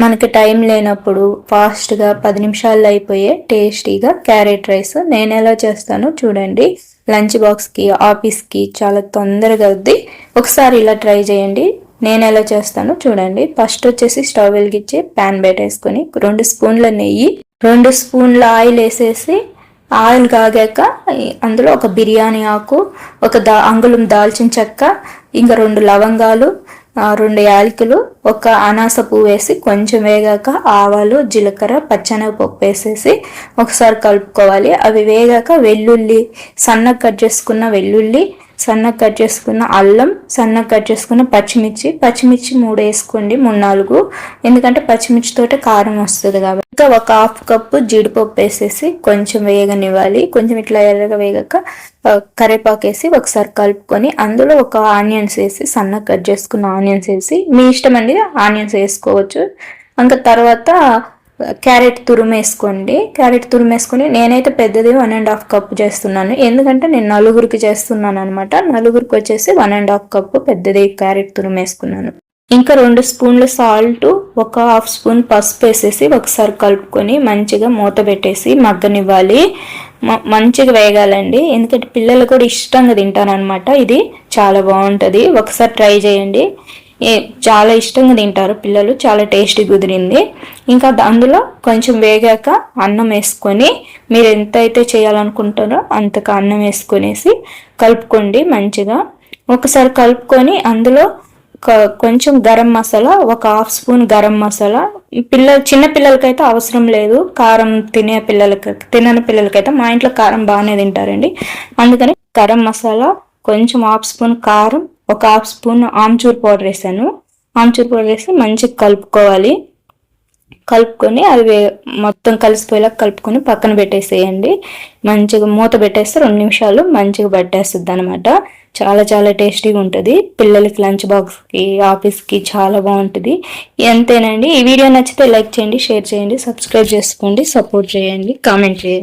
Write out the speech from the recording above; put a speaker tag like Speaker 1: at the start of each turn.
Speaker 1: మనకి టైం లేనప్పుడు ఫాస్ట్గా 10 నిమిషాల్లో అయిపోయే టేస్టీగా క్యారెట్ రైస్ నేను ఎలా చేస్తానో చూడండి. లంచ్ బాక్స్కి, ఆఫీస్కి చాలా తొందరగా అవుద్ది. ఒకసారి ఇలా ట్రై చేయండి. నేను ఎలా చేస్తానో చూడండి. ఫస్ట్ వచ్చేసి స్టవ్ వెలిగించి ప్యాన్ పెట్టేసుకొని 2 స్పూన్ల నెయ్యి, 2 స్పూన్ల ఆయిల్ వేసేసి ఆయిల్ కాగాక అందులో ఒక బిర్యానీ ఆకు, ఒక అంగుళం దాల్చిన చెక్క, ఇంకా 2 లవంగాలు, 2 యాలకులు, ఒక అనాస పువ్వు వేసి కొంచెం వేగాక ఆవాలు, జీలకర్ర, పచ్చెనగపప్పు వేసేసి ఒకసారి కలుపుకోవాలి. అవి వేగాక వెల్లుల్లి, సన్నగా కట్ చేసుకున్న వెల్లుల్లి, సన్నగా కట్ చేసుకున్న అల్లం, సన్నగా కట్ చేసుకున్న పచ్చిమిర్చి 3 వేసుకోండి, 3-4, ఎందుకంటే పచ్చిమిర్చి తోటి కారం వస్తుంది కాబట్టి. ఇంకా ఒక 1/2 కప్పు జీడిపప్పు వేసేసి కొంచెం వేగనివ్వాలి. కొంచెం ఇట్లా ఎర్రగా వేగాక కరివేపాకు వేసి ఒకసారి కలుపుకొని అందులో ఒక ఆనియన్స్ వేసి, సన్నగా కట్ చేసుకున్న ఆనియన్స్ వేసి, మీ ఇష్టం అండి, ఆనియన్స్ వేసుకోవచ్చు. ఇంకా తర్వాత క్యారెట్ తురుము వేసుకోండి. క్యారెట్ తురుము వేసుకొని నేనైతే పెద్దది 1.5 కప్పు చేస్తున్నాను, ఎందుకంటే నేను నలుగురికి చేస్తున్నాను అనమాట. నలుగురికి వచ్చేసి 1.5 కప్పు పెద్దది క్యారెట్ తురుము వేసుకున్నాను. ఇంకా 2 స్పూన్లు సాల్ట్, ఒక 1/2 స్పూన్ పసుపు వేసేసి ఒకసారి కలుపుకొని మంచిగా మూత పెట్టేసి మగ్గనివ్వాలి. మంచిగా వేగాలండి, ఎందుకంటే పిల్లలు కూడా ఇష్టంగా తింటారనమాట. ఇది చాలా బాగుంటుంది, ఒకసారి ట్రై చేయండి. చాలా ఇష్టంగా తింటారు పిల్లలు, చాలా టేస్టీ కుదిరింది. ఇంకా అందులో కొంచెం వేగాక అన్నం వేసుకొని, మీరు ఎంత అయితే చేయాలనుకుంటారో అంతగా అన్నం వేసుకొనేసి కలుపుకోండి మంచిగా. ఒకసారి కలుపుకొని అందులో కొంచెం గరం మసాలా, ఒక 1/2 స్పూన్ గరం మసాలా. చిన్న పిల్లలకైతే అవసరం లేదు, కారం తినని పిల్లలకైతే, మా ఇంట్లో కారం బాగానే తింటారండి, అందుకని గరం మసాలా, కొంచెం 1/2 స్పూన్ కారం, ఒక 1/2 స్పూన్ ఆమ్చూర్ పౌడర్ వేసాను. ఆమ్చూర్ పౌడర్ వేసి మంచిగా కలుపుకోవాలి. కలుపుకొని అవి మొత్తం కలిసిపోయేలా కలుపుకొని పక్కన పెట్టేసేయండి. మంచిగా మూత పెట్టేస్తే 2 నిమిషాలు మంచిగా పట్టేస్తుంది అనమాట. చాలా చాలా టేస్టీగా ఉంటుంది. పిల్లలకి లంచ్ బాక్స్కి, ఆఫీస్కి చాలా బాగుంటుంది. ఎంతేనండి. ఈ వీడియో నచ్చితే లైక్ చేయండి, షేర్ చేయండి, సబ్స్క్రైబ్ చేసుకోండి, సపోర్ట్ చేయండి, కామెంట్ చేయండి.